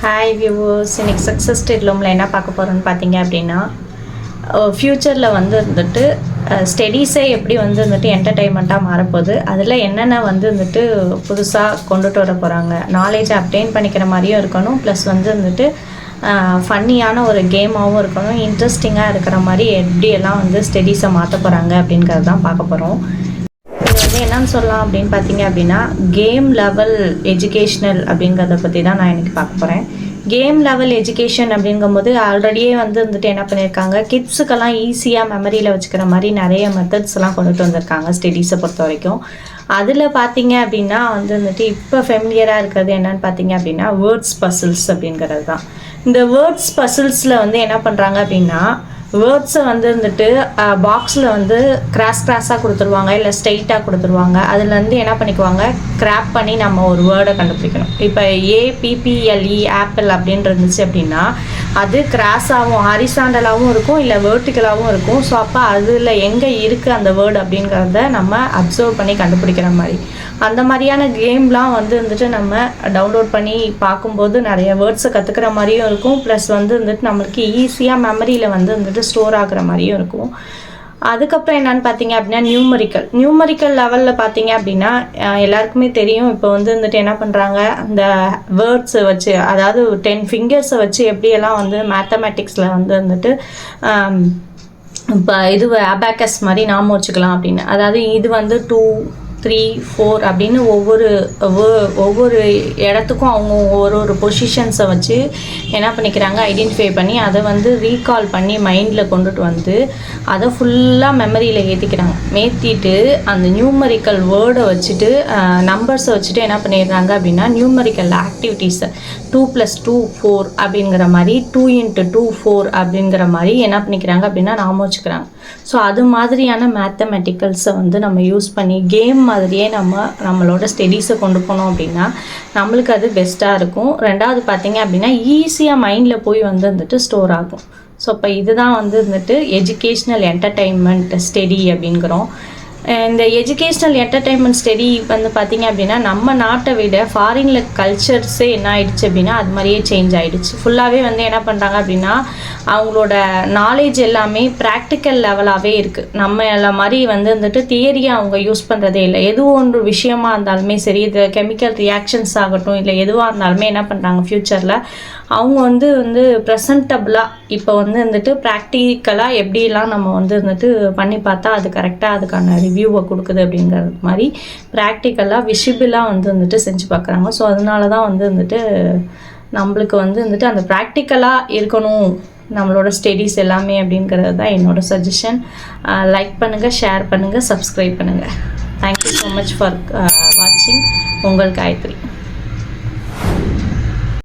Hi viewers, இன்னைக்கு success ஸ்டேட்லோமில் என்ன பார்க்க போகிறோன்னு பார்த்தீங்க அப்படின்னா, ஃப்யூச்சரில் வந்துட்டு ஸ்டடீஸே எப்படி வந்துட்டு என்டர்டெயின்மெண்ட்டாக மாறப்போகுது, அதில் என்னென்ன வந்துட்டு புதுசாக கொண்டுட்டு வர போகிறாங்க, நாலேஜை அப்டெயின் பண்ணிக்கிற மாதிரியும் இருக்கணும், ப்ளஸ் வந்துட்டு ஃபன்னியான ஒரு கேமாகவும் இருக்கணும், இன்ட்ரெஸ்டிங்காக இருக்கிற மாதிரி எப்படியெல்லாம் ஸ்டடீஸை மாற்ற போகிறாங்க அப்படிங்கிறது தான் பார்க்க போகிறோம். என்னன்னு சொல்லலாம் அப்படின்னு பார்த்தீங்க அப்படின்னா, கேம் லெவல் எஜுகேஷ்னல் அப்படிங்கிறத பற்றி தான் நான் இன்றைக்கி பார்க்க போகிறேன். கேம் லெவல் எஜுகேஷன் அப்படிங்கும்போது ஆல்ரெடியே வந்துட்டு என்ன பண்ணியிருக்காங்க, கிட்ஸுக்கெல்லாம் ஈஸியாக மெமரியில் வச்சுக்கிற மாதிரி நிறைய மெத்தட்ஸ்லாம் கொண்டுட்டு வந்திருக்காங்க ஸ்டடீஸை பொறுத்த வரைக்கும். அதில் பார்த்தீங்க அப்படின்னா வந்துட்டு இப்போ ஃபெமிலியராக இருக்கிறது என்னன்னு பார்த்தீங்க அப்படின்னா வேர்ட்ஸ் பசில்ஸ் அப்படிங்கிறது தான். இந்த வேர்ட்ஸ் பசில்ஸில் என்ன பண்ணுறாங்க அப்படின்னா, வேர்ட்ஸை வந்துட்டு பாக்ஸில் கிராஸாக கொடுத்துருவாங்க, இல்லை ஸ்ட்ரெயிட்டாக கொடுத்துருவாங்க. அதுலேருந்து என்ன பண்ணிக்குவாங்க, கிராப் பண்ணி நம்ம ஒரு வேர்டை கண்டுபிடிக்கணும். இப்போ APPLE ஆப்பிள் அப்படின்னு இருந்துச்சு அப்படின்னா, அது கிராஸாகவும் ஹாரிசாண்டலாகவும் இருக்கும், இல்லை வேர்ட்டிக்கலாகவும் இருக்கும். ஸோ அப்போ அதில் எங்கே இருக்குது அந்த வேர்டு அப்படிங்கிறத நம்ம அப்சர்வ் பண்ணி கண்டுபிடிக்கிற மாதிரி, அந்த மாதிரியான கேம்லாம் வந்துட்டு நம்ம டவுன்லோட் பண்ணி பார்க்கும்போது நிறைய வேர்ட்ஸை கற்றுக்கிற மாதிரியும் இருக்கும், ப்ளஸ் வந்துட்டு நம்மளுக்கு ஈஸியாக மெமரியில் வந்துட்டு ஸ்டோர் ஆகுற மாதிரியும் இருக்கும். அதுக்கப்புறம் என்னன்னு பார்த்தீங்க அப்படின்னா நியூமரிக்கல் லெவலில் பார்த்தீங்க அப்படின்னா எல்லாருக்குமே தெரியும். இப்போ வந்துட்டு என்ன பண்ணுறாங்க, அந்த வேர்ட்ஸை வச்சு, அதாவது 10 ஃபிங்கர்ஸை வச்சு எப்படியெல்லாம் மேத்தமேட்டிக்ஸில் வந்துட்டு இப்போ இது அபாக்கஸ் மாதிரி நாம வச்சுக்கலாம் அப்படின்னு. அதாவது இது 2, 3, 4 அப்படின்னு ஒவ்வொரு இடத்துக்கும் அவங்க ஒரு பொசிஷன்ஸை வச்சு என்ன பண்ணிக்கிறாங்க, ஐடென்டிஃபை பண்ணி அதை ரீகால் பண்ணி மைண்டில் கொண்டுட்டு அதை ஃபுல்லாக மெமரியில் ஏற்றிட்டு அந்த நியூமரிக்கல் வேர்டை வச்சுட்டு நம்பர்ஸை வச்சுட்டு என்ன பண்ணிடுறாங்க அப்படின்னா, நியூமரிக்கல் ஆக்டிவிட்டீஸை 2 + 2 4 அப்படிங்கிற மாதிரி, 2 × 2 4 அப்படிங்கிற மாதிரி என்ன பண்ணிக்கிறாங்க அப்படின்னா நாம வச்சுக்கிறாங்க. ஸோ அது மாதிரியான மேத்தமெட்டிக்கல்ஸை நம்ம யூஸ் பண்ணி கேம் மாதிரியே நம்மளோட ஸ்டடீஸை கொண்டு போனோம் அப்படின்னா நம்மளுக்கு அது பெஸ்ட்டாக இருக்கும். ரெண்டாவது பார்த்தீங்க அப்படின்னா ஈஸியாக மைண்டில் போய் வந்துட்டு ஸ்டோர் ஆகும். ஸோ இப்போ இதுதான் வந்துட்டு எஜுகேஷ்னல் என்டர்டெயின்மெண்ட் ஸ்டடி அப்படிங்கிறோம். இந்த எஜுகேஷ்னல் என்டர்டெயின்மெண்ட் ஸ்டடி பார்த்தீங்க அப்படின்னா, நம்ம நாட்டை விட ஃபாரினில் கல்ச்சர்ஸே என்ன ஆகிடுச்சு அப்படின்னா அது மாதிரியே சேஞ்ச் ஆகிடுச்சு. ஃபுல்லாகவே என்ன பண்ணுறாங்க அப்படின்னா, அவங்களோட நாலேஜ் எல்லாமே ப்ராக்டிக்கல் லெவலாகவே இருக்குது. நம்ம எல்லாம் மாதிரி வந்துட்டு தியரியை அவங்க யூஸ் பண்ணுறதே இல்லை. எதுவும் ஒன்று விஷயமா இருந்தாலுமே சரி, இது கெமிக்கல் ரியாக்ஷன்ஸ் ஆகட்டும், இல்லை எதுவாக இருந்தாலுமே என்ன பண்ணுறாங்க, ஃப்யூச்சரில் அவங்க ப்ரெசன்டபுளாக இப்போ வந்துட்டு ப்ராக்டிக்கலாக எப்படிலாம் நம்ம வந்துட்டு பண்ணி பார்த்தா அது கரெக்டாக அதுக்கான ரிவ்யூவை கொடுக்குது அப்படிங்கிறது மாதிரி ப்ராக்டிக்கலாக விசிபிளாக வந்துட்டு செஞ்சு பார்க்குறாங்க. ஸோ அதனால தான் வந்துட்டு நம்மளுக்கு வந்துட்டு அந்த ப்ராக்டிக்கலாக இருக்கணும் நம்மளோட ஸ்டடீஸ் எல்லாமே அப்படிங்கிறது தான் என்னோட சஜஷன். லைக் பண்ணுங்கள், ஷேர் பண்ணுங்கள், சப்ஸ்கிரைப் பண்ணுங்கள். தேங்க்யூ ஸோ மச் ஃபார் வாட்சிங். உங்கள் காயத்ரி.